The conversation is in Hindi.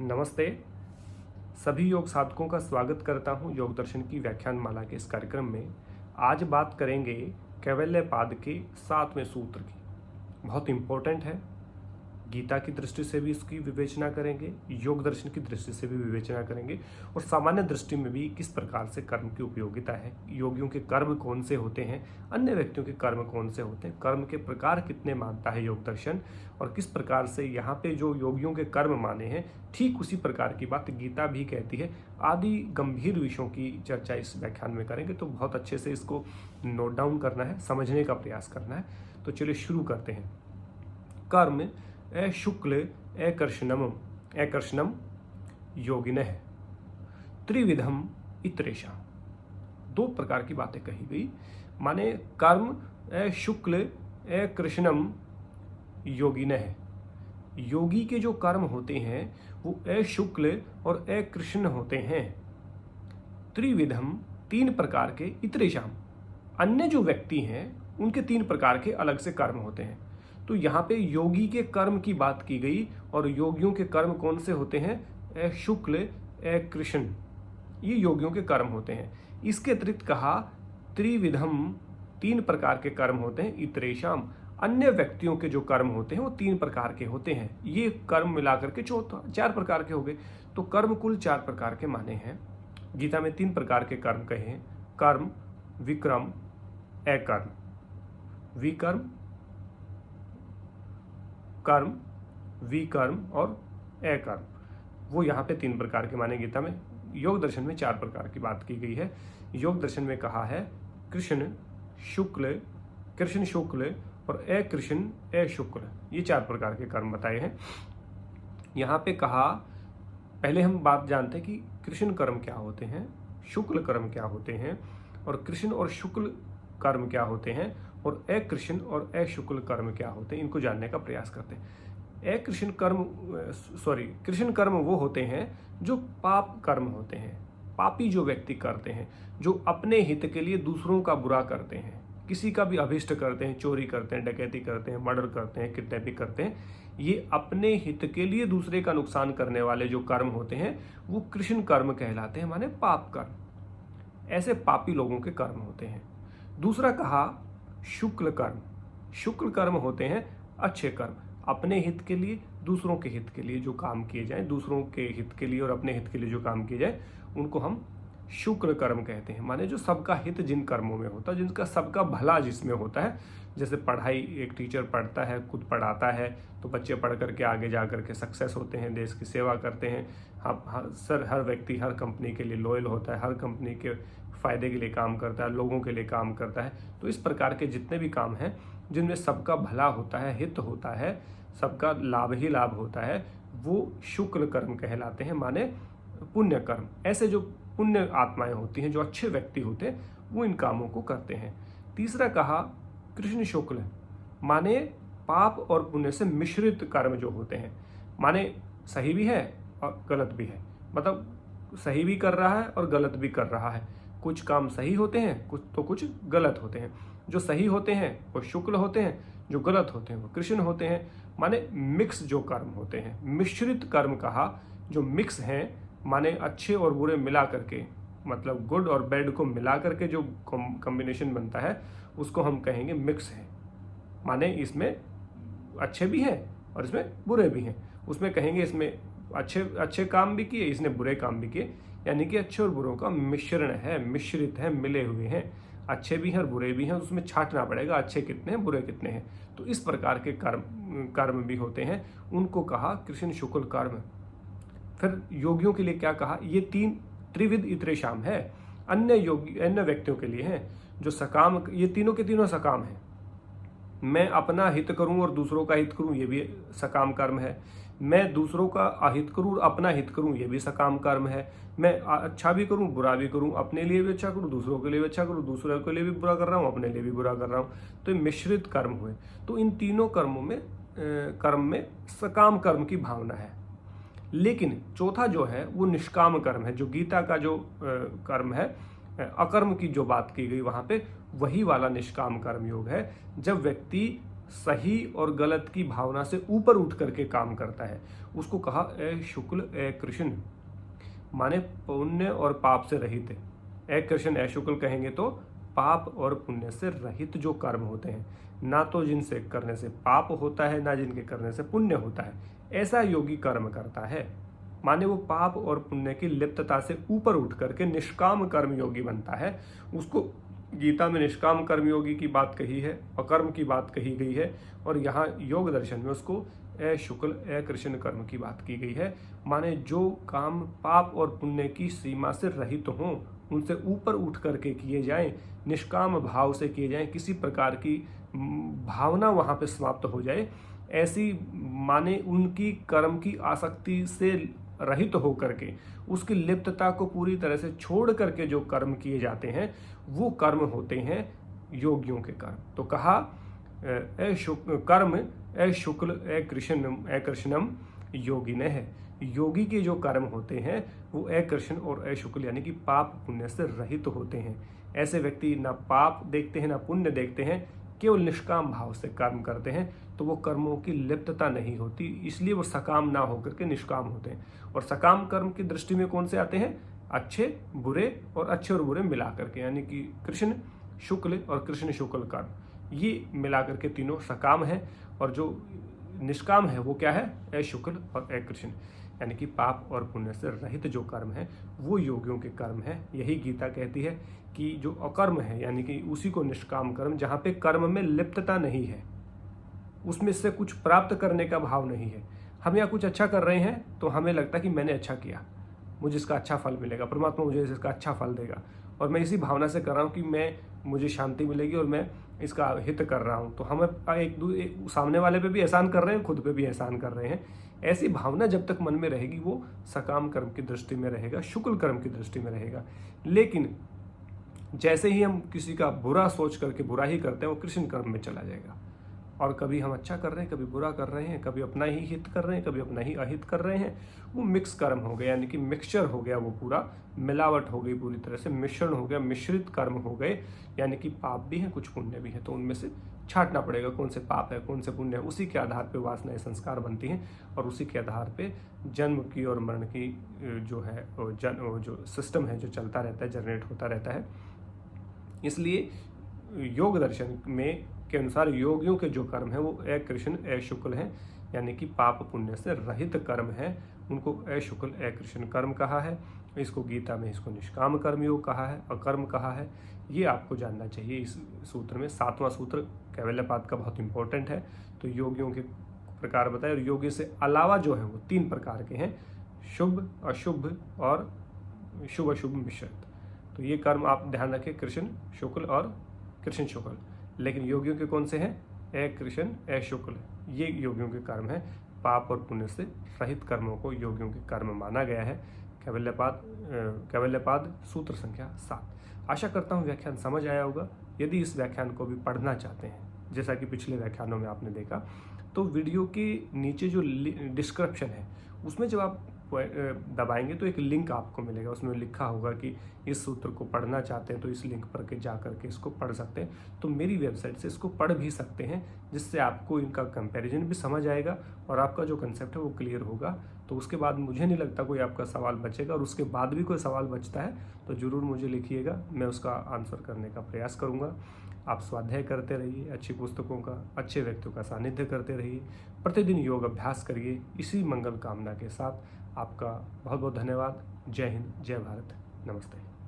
नमस्ते। सभी योग साधकों का स्वागत करता हूं योग दर्शन की व्याख्यान माला के इस कार्यक्रम में। आज बात करेंगे कैवल्यपाद के 7वें सूत्र की। बहुत इम्पोर्टेंट है। गीता की दृष्टि से भी इसकी विवेचना करेंगे, योग दर्शन की दृष्टि से भी विवेचना करेंगे और सामान्य दृष्टि में भी किस प्रकार से कर्म की उपयोगिता है, योगियों के कर्म कौन से होते हैं, अन्य व्यक्तियों के कर्म कौन से होते हैं, कर्म के प्रकार कितने मानता है योग दर्शन और किस प्रकार से यहाँ पे जो योगियों के कर्म माने हैं ठीक उसी प्रकार की बात गीता भी कहती है। आदि गंभीर विषयों की चर्चा इस व्याख्यान में करेंगे, तो बहुत अच्छे से इसको नोट डाउन करना है, समझने का प्रयास करना है। तो चलिए शुरू करते हैं। कर्म शुक्ल कृष्णम योगिनः त्रिविधम इतरेशा। दो प्रकार की बातें कही गई, माने कर्म शुक्ल कृष्णम योगिनः। योगी के जो कर्म होते हैं वो शुक्ल और कृष्ण होते हैं। त्रिविधम तीन प्रकार के, इतरेशाम अन्य जो व्यक्ति हैं उनके तीन प्रकार के अलग से कर्म होते हैं। तो यहाँ पे योगी के कर्म की बात की गई और योगियों के कर्म कौन से होते हैं? शुक्ल कृष्ण, ये योगियों के कर्म होते हैं। इसके अतिरिक्त कहा त्रिविधम, तीन प्रकार के कर्म होते हैं। इतरेशम अन्य व्यक्तियों के जो कर्म होते हैं वो तीन प्रकार के होते हैं। ये कर्म मिलाकर के चार प्रकार के हो गए। तो कर्म कुल चार प्रकार के माने हैं। गीता में तीन प्रकार के कर्म कहे हैं, कर्म, विक्रम, अकर्म। विकर्म, कर्म, विकर्म और अकर्म, वो यहाँ पे तीन प्रकार के माने। गीता में योग दर्शन में चार प्रकार की बात की गई है। योग दर्शन में कहा है कृष्ण शुक्ल और अकृष्ण अशुक्ल, ये चार प्रकार के कर्म बताए हैं। यहाँ पे कहा, पहले हम बात जानते हैं कि कृष्ण कर्म क्या होते हैं, शुक्ल कर्म क्या होते हैं और कृष्ण और शुक्ल कर्म क्या होते हैं और अकृष्ण और अशुक्ल कर्म क्या होते हैं, इनको जानने का प्रयास करते हैं। कृष्ण कर्म वो होते हैं जो पाप कर्म होते हैं, पापी जो व्यक्ति करते हैं, जो अपने हित के लिए दूसरों का बुरा करते हैं, किसी का भी अभिष्ट करते हैं, चोरी करते हैं, डकैती करते हैं, मर्डर करते हैं, किडनैपिंग करते हैं। ये अपने हित के लिए दूसरे का नुकसान करने वाले जो कर्म होते हैं वो कृष्ण कर्म कहलाते हैं, माने पाप कर्म। ऐसे पापी लोगों के कर्म होते हैं। दूसरा कहा शुक्ल कर्म। शुक्ल कर्म होते हैं अच्छे कर्म, अपने हित के लिए, दूसरों के हित के लिए जो काम किए जाएं, दूसरों के हित के लिए और अपने हित के लिए जो काम किए जाए उनको हम शुक्ल कर्म कहते हैं। माने जो सबका हित जिन कर्मों में होता है, जिनका सबका भला जिसमें होता है। जैसे पढ़ाई, एक टीचर पढ़ता है, खुद पढ़ाता है तो बच्चे पढ़ करके आगे जा करके सक्सेस होते हैं, देश की सेवा करते हैं। हर व्यक्ति हर कंपनी के लिए लॉयल होता है, हर कंपनी के फायदे के लिए काम करता है, लोगों के लिए काम करता है। तो इस प्रकार के जितने भी काम हैं जिनमें सबका भला होता है, हित होता है, सबका लाभ ही लाभ होता है, वो शुक्ल कर्म कहलाते हैं, माने पुण्य कर्म। ऐसे जो पुण्य आत्माएं होती हैं, जो अच्छे व्यक्ति होते हैं, वो इन कामों को करते हैं। तीसरा कहा कृष्ण शुक्ल, माने पाप और पुण्य से मिश्रित कर्म जो होते हैं, माने सही भी है और गलत भी है, मतलब सही भी कर रहा है और गलत भी कर रहा है। कुछ काम सही होते हैं, कुछ गलत होते हैं। जो सही होते हैं वो शुक्ल होते हैं, जो गलत होते हैं वो कृष्ण होते हैं, माने मिक्स जो कर्म होते हैं। मिश्रित कर्म कहा, जो मिक्स हैं, माने अच्छे और बुरे मिला करके, मतलब गुड और बैड को मिला करके जो कॉम्बिनेशन बनता है उसको हम कहेंगे मिक्स है। माने इसमें अच्छे भी हैं और इसमें बुरे भी हैं। उसमें कहेंगे इसमें अच्छे काम भी किए, इसने बुरे काम भी किए, यानी कि अच्छे और बुरों का मिश्रण है, मिश्रित है, मिले हुए हैं। अच्छे भी हैं और बुरे भी हैं, उसमें छांटना पड़ेगा अच्छे कितने हैं, बुरे कितने हैं। तो इस प्रकार के कर्म भी होते हैं, उनको कहा कृष्ण शुक्ल कर्म। फिर योगियों के लिए क्या कहा? ये तीन त्रिविध इतरेशाम है, अन्य व्यक्तियों के लिए हैं जो सकाम, ये तीनों के तीनों सकाम हैं। मैं अपना हित करूं और दूसरों का हित करूं, ये भी सकाम कर्म है। मैं दूसरों का अहित करूं और अपना हित करूं, ये भी सकाम कर्म है। मैं अच्छा भी करूं, बुरा भी करूं, अपने लिए भी अच्छा करूं, दूसरों के लिए भी अच्छा करूं, दूसरों के लिए भी बुरा कर रहा हूं, अपने लिए भी बुरा कर रहा हूं। तो ये मिश्रित कर्म हुए। तो इन तीनों कर्म में सकाम कर्म की भावना है। लेकिन चौथा जो है वो निष्काम कर्म है, जो गीता का जो कर्म है, अकर्म की जो बात की गई वहां पे, वही वाला निष्काम कर्म योग है। जब व्यक्ति सही और गलत की भावना से ऊपर उठ करके काम करता है। उसको कहा ए शुक्ल ए कृष्ण, माने पुण्य और पाप से रहित। ए कृष्ण ए शुक्ल कहेंगे तो पाप और पुण्य से रहित जो कर्म होते हैं, ना तो जिनसे करने से पाप होता है ना जिनके करने से पुण्य होता है, ऐसा योगी कर्म करता है। माने वो पाप और पुण्य की लिप्तता से ऊपर उठ करके निष्काम कर्म योगी बनता है। उसको गीता में निष्काम कर्म योगी की बात कही है, अकर्म की बात कही गई है, और यहाँ योग दर्शन में उसको ए शुक्ल ए कृष्ण कर्म की बात की गई है। माने जो काम पाप और पुण्य की सीमा से रहित हों, उनसे ऊपर उठ करके किए जाएं, निष्काम भाव से किए जाएं, किसी प्रकार की भावना वहाँ पे समाप्त हो जाए, ऐसी माने उनकी कर्म की आसक्ति से रहित हो करके उसकी लिप्तता को पूरी तरह से छोड़ करके जो कर्म किए जाते हैं वो कर्म होते हैं योगियों के कर्म। तो कहा ए शुक्ल ए कृष्णम योगिने है। योगी के जो कर्म होते हैं वो ए कृष्ण और ए शुक्ल यानी कि पाप पुण्य से रहित होते हैं। ऐसे व्यक्ति ना पाप देखते हैं ना पुण्य देखते हैं, केवल निष्काम भाव से कर्म करते हैं, तो वो कर्मों की लिप्तता नहीं होती, इसलिए वो सकाम ना होकर के निष्काम होते हैं। और सकाम कर्म की दृष्टि में कौन से आते हैं? अच्छे बुरे और बुरे मिला करके, यानी कि कृष्ण शुक्ल और कृष्ण शुक्ल कर्म, ये मिला करके तीनों सकाम है। और जो निष्काम है वो क्या है? ए शुक्ल और ए कृष्ण, यानी कि पाप और पुण्य से रहित जो कर्म है वो योगियों के कर्म है। यही गीता कहती है कि जो अकर्म है, यानी कि उसी को निष्काम कर्म, जहाँ पे कर्म में लिप्तता नहीं है, उसमें से कुछ प्राप्त करने का भाव नहीं है। हम यहाँ कुछ अच्छा कर रहे हैं तो हमें लगता है कि मैंने अच्छा किया, मुझे इसका अच्छा फल मिलेगा, परमात्मा मुझे इसका अच्छा फल देगा, और मैं इसी भावना से कर रहा हूँ कि मुझे शांति मिलेगी और मैं इसका हित कर रहा हूँ। तो हम एक सामने वाले पे भी एहसान कर रहे हैं, खुद पे भी एहसान कर रहे हैं। ऐसी भावना जब तक मन में रहेगी वो सकाम कर्म की दृष्टि में रहेगा, शुक्ल कर्म की दृष्टि में रहेगा। लेकिन जैसे ही हम किसी का बुरा सोच करके बुरा ही करते हैं, वो कृष्ण कर्म में चला जाएगा। और कभी हम अच्छा कर रहे हैं, कभी बुरा कर रहे हैं, कभी अपना ही हित कर रहे हैं, कभी अपना ही अहित कर रहे हैं, वो मिक्स कर्म हो गया, यानी कि मिक्सचर हो गया, वो पूरा मिलावट हो गई, पूरी तरह से मिश्रण हो गया, मिश्रित कर्म हो गए, यानी कि पाप भी है कुछ पुण्य भी है। तो उनमें से छांटना पड़ेगा कौन से पाप है कौन से पुण्य है। उसी के आधार पर वासनाएं संस्कार बनती हैं, और उसी के आधार पर जन्म की और मरण की जो है जो सिस्टम है जो चलता रहता है, जनरेट होता रहता है। इसलिए योग दर्शन में के अनुसार योगियों के जो कर्म है वो ए कृष्ण ए शुक्ल हैं, यानी कि पाप पुण्य से रहित कर्म है, उनको ए शुक्ल ए कृष्ण कर्म कहा है। इसको गीता में इसको निष्काम कर्म योग कहा है, अकर्म कहा है। ये आपको जानना चाहिए इस सूत्र में। 7वां सूत्र कैवल्यपाद का बहुत इंपॉर्टेंट है। तो योगियों के प्रकार बताए, और योगी से अलावा जो है वो 3 प्रकार के हैं, शुभ अशुभ और शुभ अशुभ मिश्रित। तो ये कर्म आप ध्यान रखें, कृष्ण शुक्ल और कृष्ण शुक्ल। लेकिन योगियों के कौन से हैं? ए कृष्ण ए शुक्ल, ये योगियों के कर्म हैं। पाप और पुण्य से रहित कर्मों को योगियों के कर्म माना गया है। कैवल्यपाद सूत्र संख्या 7। आशा करता हूँ व्याख्यान समझ आया होगा। यदि इस व्याख्यान को भी पढ़ना चाहते हैं, जैसा कि पिछले व्याख्यानों में आपने देखा, तो वीडियो के नीचे जो डिस्क्रिप्शन है उसमें जब आप दबाएंगे तो एक लिंक आपको मिलेगा, उसमें लिखा होगा कि इस सूत्र को पढ़ना चाहते हैं तो इस लिंक पर के जा करके इसको पढ़ सकते हैं। तो मेरी वेबसाइट से इसको पढ़ भी सकते हैं, जिससे आपको इनका कंपैरिजन भी समझ आएगा और आपका जो कंसेप्ट है वो क्लियर होगा। तो उसके बाद मुझे नहीं लगता कोई आपका सवाल बचेगा, और उसके बाद भी कोई सवाल बचता है तो ज़रूर मुझे लिखिएगा, मैं उसका आंसर करने का प्रयास करूँगा। आप स्वाध्याय करते रहिए, अच्छी पुस्तकों का, अच्छे व्यक्तियों का सानिध्य करते रहिए, प्रतिदिन योग अभ्यास करिए। इसी मंगल कामना के साथ आपका बहुत बहुत धन्यवाद। जय हिंद, जय भारत, नमस्ते।